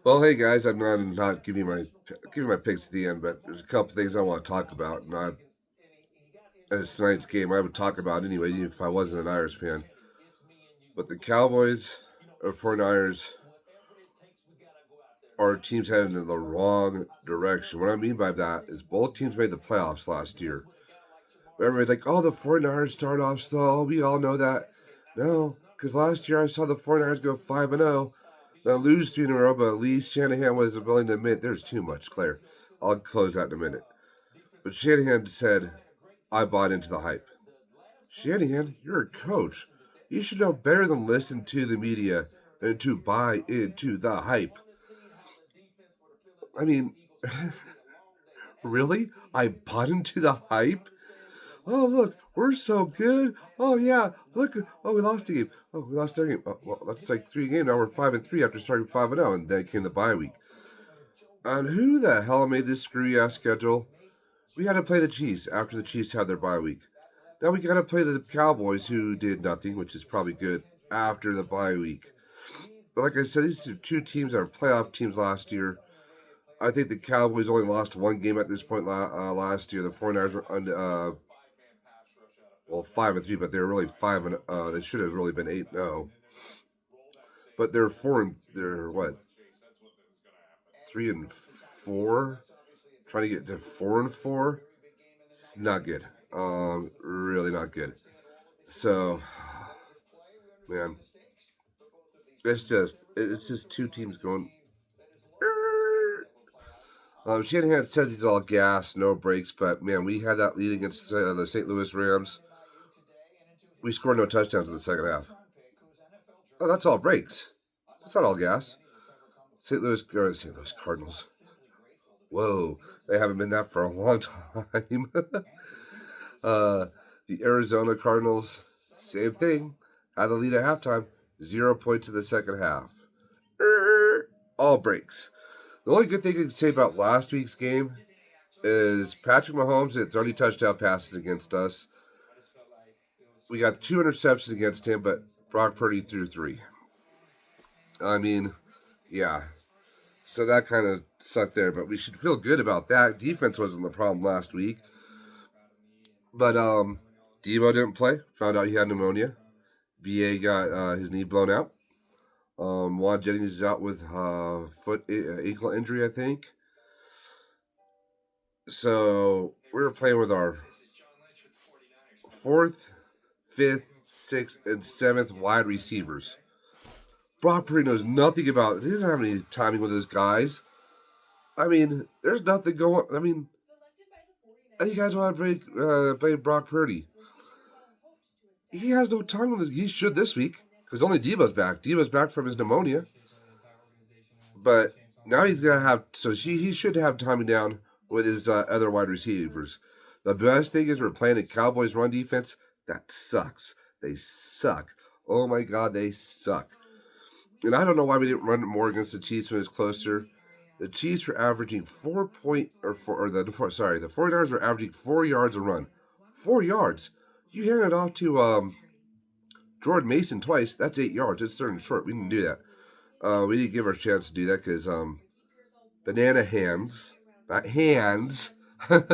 Well, hey guys, I'm not giving my picks at the end, but there's a couple things I want to talk about, and as tonight's game, I would talk about anyway, even if I wasn't an Irish fan. But the Cowboys or 49ers are teams heading in the wrong direction. What I mean by that is both teams made the playoffs last year. Everybody's like, "Oh, the 49ers start off slow." We all know that. No, because last year I saw the 49ers go 5-0. Now lose three in a row, but at least Shanahan was willing to admit there's too much, Claire. I'll close that in a minute. But Shanahan said, I bought into the hype. Shanahan, you're a coach. You should know better than listen to the media and to buy into the hype. I mean, really? I bought into the hype? Oh, look, we're so good. Oh, yeah, look. Oh, we lost a game. Oh, we lost our game. Oh, well, that's like 3 games. Now we're 5-3 after starting 5-0, and then came the bye week. And who the hell made this screwy ass schedule? We had to play the Chiefs after the Chiefs had their bye week. Now we got to play the Cowboys, who did nothing, which is probably good, after the bye week. But like I said, these are two teams that are playoff teams last year. I think the Cowboys only lost one game at this point last year. The 49ers were 5-3, but they were really 5 and they should have really been 8-0. But they're they're what, 3-4, trying to get to 4-4. It's not good. Really not good. So, man, it's just two teams going. Shanahan says he's all gas, no brakes, but man, we had that lead against the St. Louis Rams. We scored no touchdowns in the second half. Oh, that's all brakes. That's not all gas. St. Louis Cardinals. Whoa, they haven't been that for a long time. uh, the Arizona Cardinals, same thing. Had the lead at halftime. 0 points in the second half. All breaks. The only good thing I can say about last week's game is Patrick Mahomes hit 30 touchdown passes against us. We got 2 interceptions against him, but Brock Purdy threw 3. I mean, yeah. So that kind of sucked there, but we should feel good about that. Defense wasn't the problem last week. But Debo didn't play. Found out he had pneumonia. BA got his knee blown out. Juan Jennings is out with ankle injury, I think. So we were playing with our fourth, fifth, sixth, and seventh wide receivers. Brock Purdy knows nothing about it. He doesn't have any timing with his guys. I mean, there's nothing going. I mean, you guys want to play Brock Purdy? He has no time with this. He should this week because only Debo's back. Debo's back from his pneumonia, but now he's gonna have. So he should have timing down with his other wide receivers. The best thing is we're playing a Cowboys run defense that sucks. They suck. Oh my god, they suck. And I don't know why we didn't run more against the Chiefs when it was closer. The Chiefs were averaging 49ers were averaging 4 yards a run. 4 yards. You hand it off to Jordan Mason twice. That's 8 yards. It's third and short. We didn't do that. We didn't give our chance to do that because banana hands, not hands.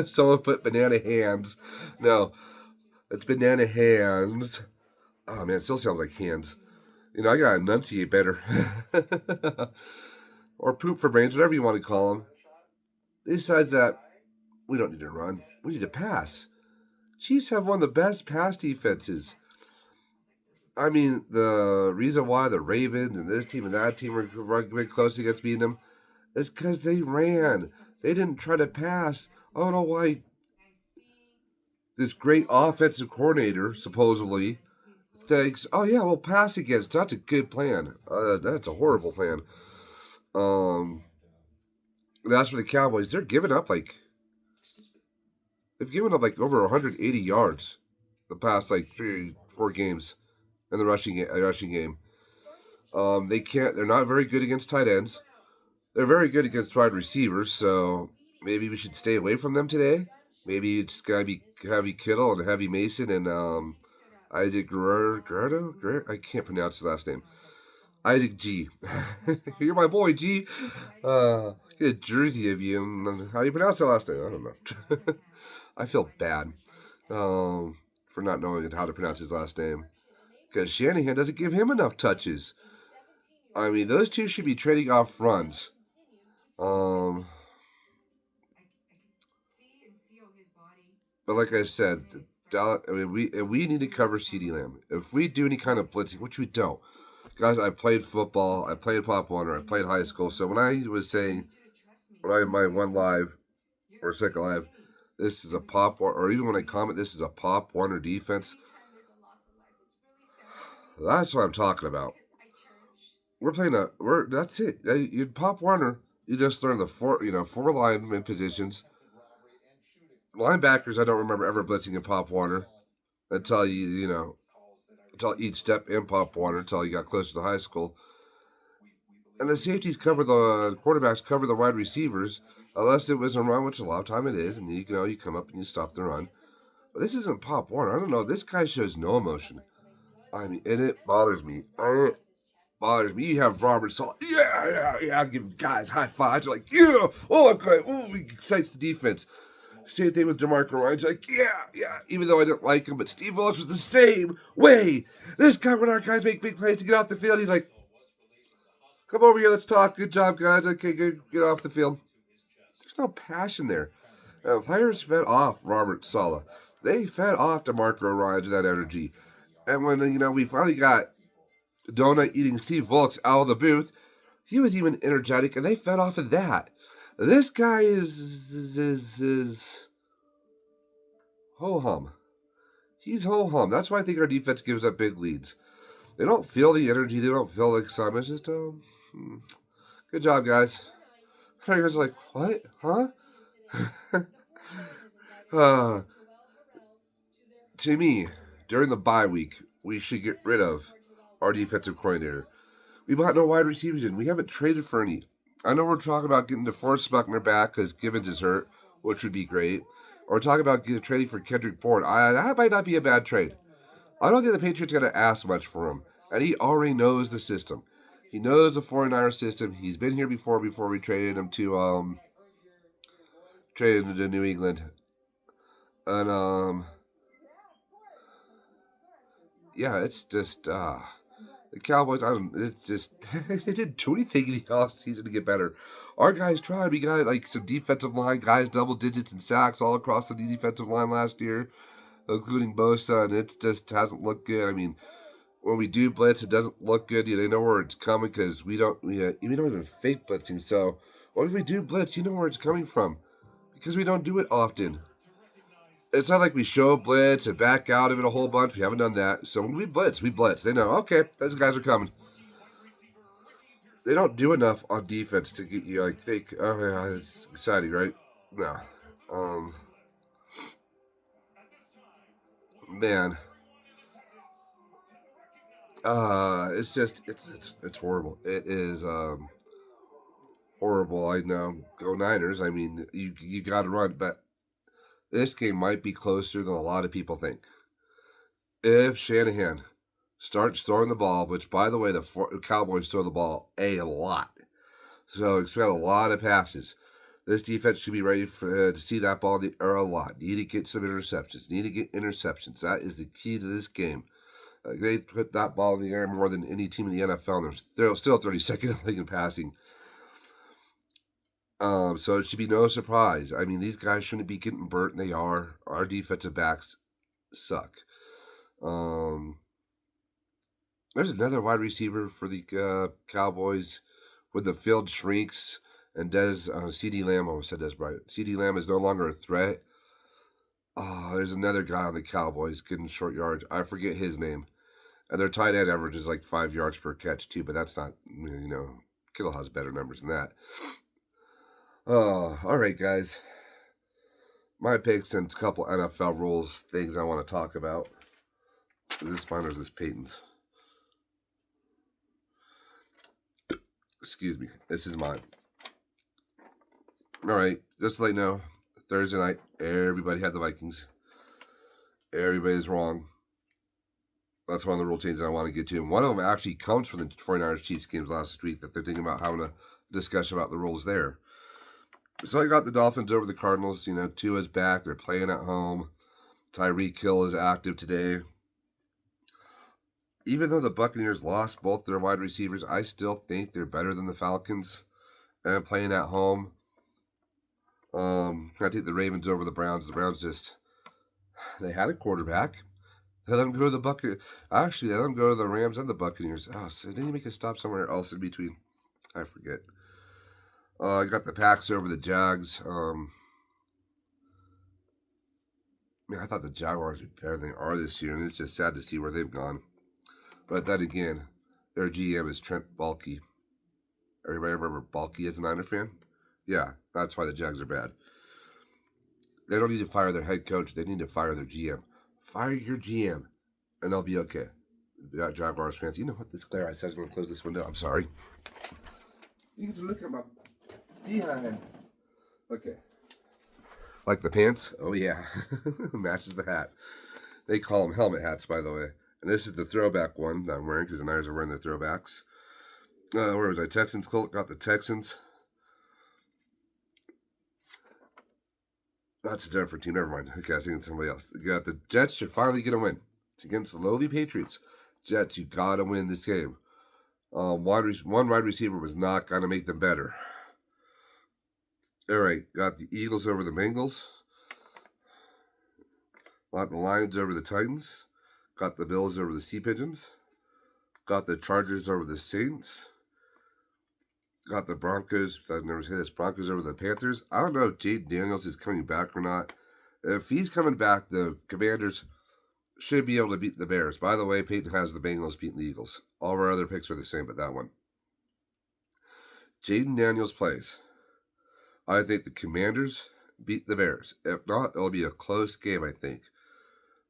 Someone put banana hands. No, it's banana hands. Oh man, it still sounds like hands. I gotta enunciate better. Or poop for brains, whatever you want to call them. Besides that, we don't need to run. We need to pass. Chiefs have one of the best pass defenses. I mean, the reason why the Ravens and this team and that team were running close against beating them is because they ran. They didn't try to pass. I don't know why this great offensive coordinator, supposedly, thinks, oh yeah, we'll pass against. That's a good plan. That's a horrible plan. That's for the Cowboys. They've given up like over 180 yards the past like 3-4 games in the rushing game. They can't. They're not very good against tight ends. They're very good against wide receivers. So maybe we should stay away from them today. Maybe it's gotta be Heavy Kittle and Heavy Mason and Isaac Guerrero. I can't pronounce the last name. Isaac G. You're my boy, G. Get a jersey of you. And how do you pronounce that last name? I don't know. I feel bad for not knowing how to pronounce his last name. Because Shanahan doesn't give him enough touches. I mean, those two should be trading off runs. But like I said, we need to cover CeeDee Lamb. If we do any kind of blitzing, which we don't, guys, I played football, I played Pop Warner, I played high school. So when I was saying, when I my one live or second live, this is a Pop or even when I comment, this is a Pop Warner defense. That's what I'm talking about. We're playing that's it. You Pop Warner, you just learn the four lineman positions. Linebackers, I don't remember ever blitzing in Pop Warner until until each step in Pop Warner until you got closer to high school. And the safeties cover the quarterbacks cover the wide receivers, unless it was a run, which a lot of time it is, and you come up and you stop the run. But this isn't Pop Warner. I don't know. This guy shows no emotion. I mean, and it bothers me. You have Robert Salt. Yeah. Give guys high fives. You're like, yeah. Oh, okay. Oh, he excites the defense. Same thing with DeMarco Ryan's like, yeah. Even though I didn't like him, but Steve Wilkes was the same way. This guy, when our guys make big plays to get off the field, he's like, come over here, let's talk. Good job, guys. Okay, good. Get off the field. There's no passion there. Players fed off Robert Saleh. They fed off DeMarco Ryan's that energy. And when we finally got donut eating Steve Wilkes out of the booth, he was even energetic, and they fed off of that. This guy is ho hum. He's ho hum. That's why I think our defense gives up big leads. They don't feel the energy. They don't feel the excitement. It's just good job, guys. And you guys are like, what? Huh? To me, during the bye week, we should get rid of our defensive coordinator. We bought no wide receivers in. We haven't traded for any. I know we're talking about getting DeForest Buckner back because Givens is hurt, which would be great. Or we're talking about trading for Kendrick Bourne. That might not be a bad trade. I don't think the Patriots are going to ask much for him. And he already knows the system. He knows the 49er system. He's been here before we traded him to New England. And yeah, it's just the Cowboys. It's just they didn't do anything in the offseason to get better. Our guys tried. We got like some defensive line guys, double digits in sacks all across the defensive line last year, including Bosa, and it just hasn't looked good. I mean, when we do blitz, it doesn't look good. They know where it's coming because we don't even fake blitzing. So when we do blitz, you know where it's coming from because we don't do it often. It's not like we show blitz and back out of it a whole bunch. We haven't done that. So when we blitz. They know, okay, those guys are coming. They don't do enough on defense to get you think, oh yeah, it's exciting, right? No. Man. It's just it's horrible. It is horrible. I know. Go Niners. I mean, you got to run, but this game might be closer than a lot of people think. If Shanahan starts throwing the ball, which, by the way, the Cowboys throw the ball a lot, so expect a lot of passes. This defense should be ready to see that ball in the air a lot. Need to get some interceptions. That is the key to this game. They put that ball in the air more than any team in the NFL, and they're still 32nd in the league in passing. So it should be no surprise. I mean, these guys shouldn't be getting burnt, and they are. Our defensive backs suck. There's another wide receiver for the Cowboys when the field shrinks and CeeDee Lamb, I almost said Des Bryant. CeeDee Lamb is no longer a threat. Oh, there's another guy on the Cowboys getting short yards. I forget his name. And their tight end average is like 5 yards per catch, too, but that's not, Kittle has better numbers than that. Oh, all right, guys. My picks and a couple NFL rules, things I want to talk about. Is this mine or is this Peyton's? Excuse me. This is mine. All right. Just to let you know, Thursday night, everybody had the Vikings. Everybody's wrong. That's one of the rule changes I want to get to. And one of them actually comes from the 49ers Chiefs games last week that they're thinking about having a discussion about the rules there. So I got the Dolphins over the Cardinals. Tua's back. They're playing at home. Tyreek Hill is active today. Even though the Buccaneers lost both their wide receivers, I still think they're better than the Falcons. And playing at home, I take the Ravens over the Browns. The Browns they had a quarterback. They let them go to the Actually, they let them go to the Rams and the Buccaneers. Oh, so didn't he make a stop somewhere else in between? I forget. I got the Packs over the Jags. I thought the Jaguars would be better than they are this year, and it's just sad to see where they've gone. But then again, their GM is Trent Baalke. Everybody remember Baalke as a Niner fan? Yeah, that's why the Jags are bad. They don't need to fire their head coach. They need to fire their GM. Fire your GM, and they'll be okay. Jaguars fans, you know what? This glare, I said I was going to close this window. I'm sorry. You get to look at my behind. Okay. Like the pants? Oh, yeah. Matches the hat. They call them helmet hats, by the way. And this is the throwback one that I'm wearing because the Niners are wearing their throwbacks. Where was I? Texans. Colt got the Texans. That's a different team. Never mind. Okay, I was thinking somebody else. You got the Jets should finally get a win. It's against the lowly Patriots. Jets, you got to win this game. One wide receiver was not going to make them better. All right, got the Eagles over the Bengals. Got the Lions over the Titans. Got the Bills over the Sea Pigeons. Got the Chargers over the Saints. Got the Broncos. I've never said this. Broncos over the Panthers. I don't know if Jade Daniels is coming back or not. If he's coming back, the Commanders should be able to beat the Bears. By the way, Peyton has the Bengals beating the Eagles. All of our other picks are the same, but that one. Jaden Daniels plays. I think the Commanders beat the Bears. If not, it'll be a close game, I think.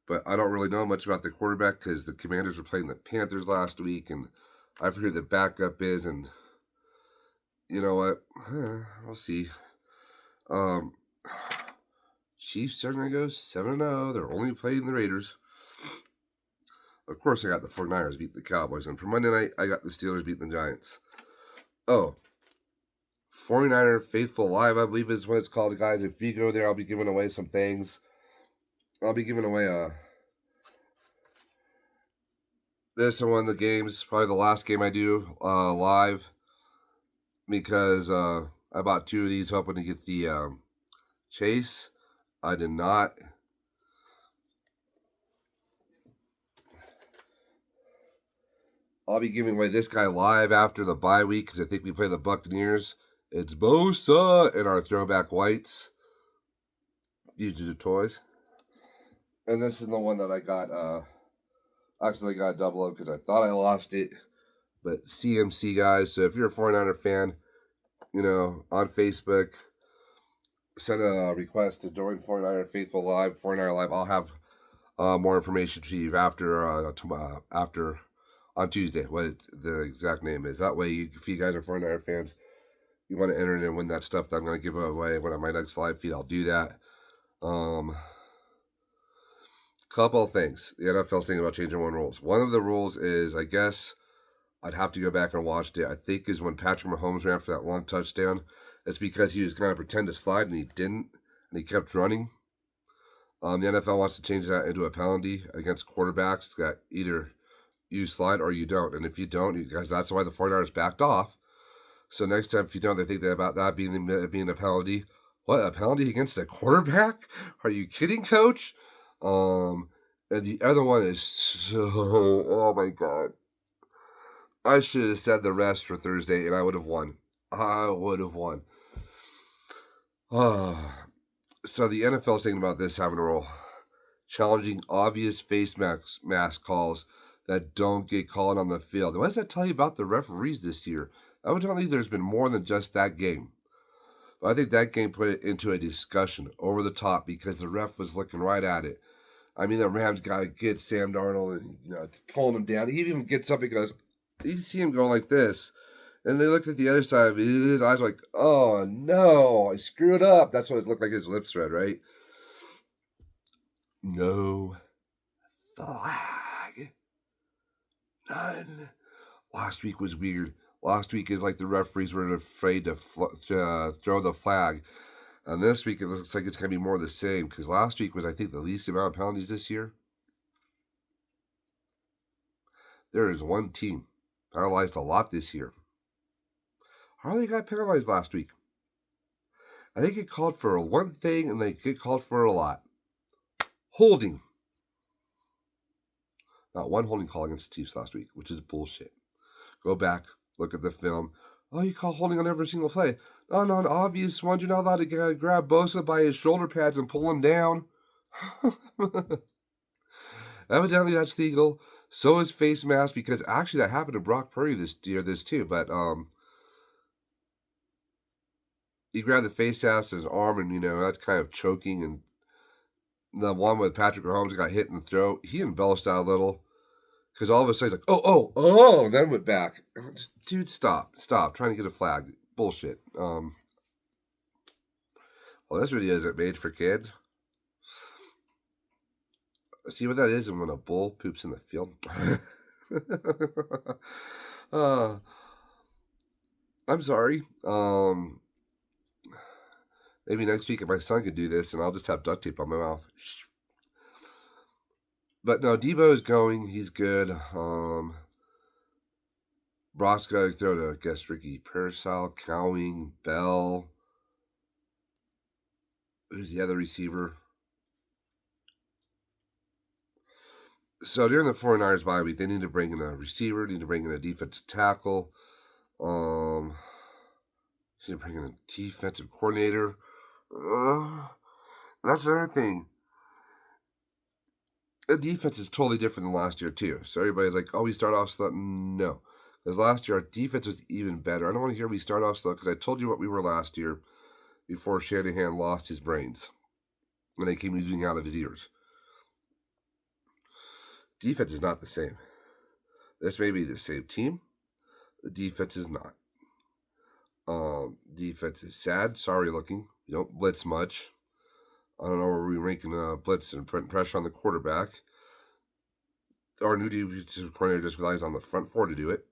But I don't really know much about the quarterback because the Commanders were playing the Panthers last week, and I forget who the backup is, and you know what? We'll see. Chiefs are going to go 7-0. They're only playing the Raiders. Of course, I got the 49ers beat the Cowboys. And for Monday night, I got the Steelers beating the Giants. Oh, 49er Faithful Live, I believe is what it's called, guys. If you go there, I'll be giving away some things. I'll be giving away this is one of the games, probably the last game I do live, because I bought 2 of these hoping to get the chase. I did not. I'll be giving away this guy live after the bye week because I think we play the Buccaneers. It's Bosa in our throwback whites. Fugitive toys. And this is the one that I got. Actually, I got a double up because I thought I lost it. But CMC, guys. So if you're a 49er fan, on Facebook, send a request to join 49er Faithful Live, 49er Live. I'll have more information to you after on Tuesday, what the exact name is. That way, if you guys are 49er fans, you want to enter in and win that stuff that I'm going to give away when on my next live feed, I'll do that. Couple of things. The NFL's thinking about changing one rules. One of the rules is, I guess, I'd have to go back and watch it. I think is when Patrick Mahomes ran for that long touchdown. It's because he was going to pretend to slide and he didn't, and he kept running. The NFL wants to change that into a penalty against quarterbacks that either you slide or you don't. And if you don't, guys, that's why the 49ers backed off. So next time, if you don't, they think about that being a penalty. What, a penalty against a quarterback? Are you kidding, coach? And the other one is oh my God. I should have said the rest for Thursday and I would have won. So the NFL is thinking about this having a rule. Challenging obvious face mask calls that don't get called on the field. What does that tell you about the referees this year? Evidently, there's been more than just that game. But I think that game put it into a discussion over the top because the ref was looking right at it. I mean, the Rams guy gets Sam Darnold and, pulling him down. He even gets up and goes, you see him going like this. And they looked at the other side of his eyes like, oh, no, I screwed up. That's what it looked like his lips read, right? No flag. None. Last week was weird. Last week is like the referees were afraid to throw the flag. And this week it looks like it's going to be more of the same. Because last week was, I think, the least amount of penalties this year. There is one team penalized a lot this year. How they got penalized last week? I think it called for one thing and they get called for a lot. Holding. Not one holding call against the Chiefs last week, which is bullshit. Go back, look at the film. Oh, you call holding on every single play. No, an obvious one. You're not allowed to grab Bosa by his shoulder pads and pull him down. Evidently, that's legal. So is face mask, because actually that happened to Brock Purdy this too. But he grabbed the face mask in his arm, and that's kind of choking. And the one with Patrick Mahomes got hit in the throat. He embellished that a little. Because all of a sudden he's like, oh, then went back. Dude, stop. Trying to get a flag. Bullshit. Well, this video isn't made for kids. See what that is when a bull poops in the field? I'm sorry. Maybe next week if my son could do this and I'll just have duct tape on my mouth. But no, Debo is going. He's good. Brock's got to throw to, I guess, Ricky Pearsall, Cowing, Bell. Who's the other receiver? So during the 49ers bye week, they need to bring in a receiver, need to bring in a defensive tackle. Need to bring in a defensive coordinator. That's another thing. The defense is totally different than last year, too. So everybody's like, oh, we start off slow. No. Because last year, our defense was even better. I don't want to hear we start off slow, because I told you what we were last year before Shanahan lost his brains. And they came oozing out of his ears. Defense is not the same. This may be the same team. The defense is not. Defense is sad, sorry looking. You don't blitz much. I don't know where we're ranking blitz and putting pressure on the quarterback. Our new defensive coordinator just relies on the front four to do it.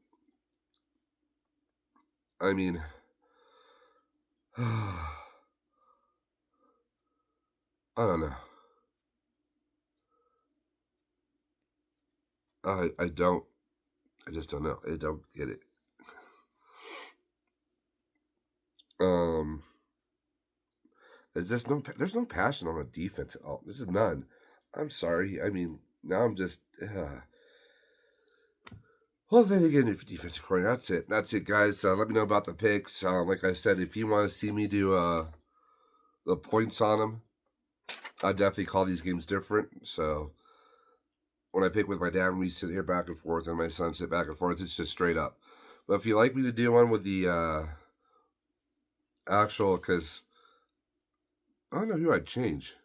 I mean, I don't know. I don't. I just don't know. I don't get it. There's no passion on the defense at all. This is none. I'm sorry. I mean, now I'm just. Well, then again, if defensive coordinator, that's it, guys. Let me know about the picks. Like I said, if you want to see me do the points on them, I definitely call these games different. So when I pick with my dad, we sit here back and forth, and my son sit back and forth. It's just straight up. But if you like me to do one with the actual, because I don't know who I'd change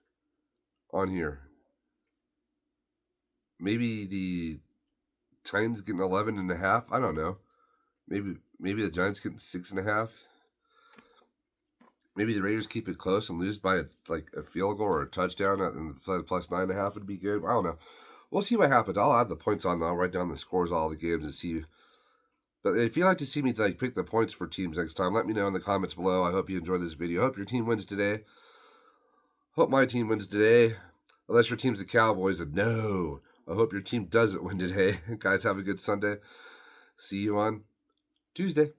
on here. Maybe the Titans getting 11.5. I don't know. Maybe the Giants getting 6.5. Maybe the Raiders keep it close and lose by a field goal or a touchdown, and plus 9.5 would be good. I don't know. We'll see what happens. I'll add the points on. I'll write down the scores of all the games and see. But if you'd like to see me pick the points for teams next time, let me know in the comments below. I hope you enjoyed this video. I hope your team wins today. Hope my team wins today. Unless your team's the Cowboys, and no. I hope your team doesn't win today. Guys, have a good Sunday. See you on Tuesday.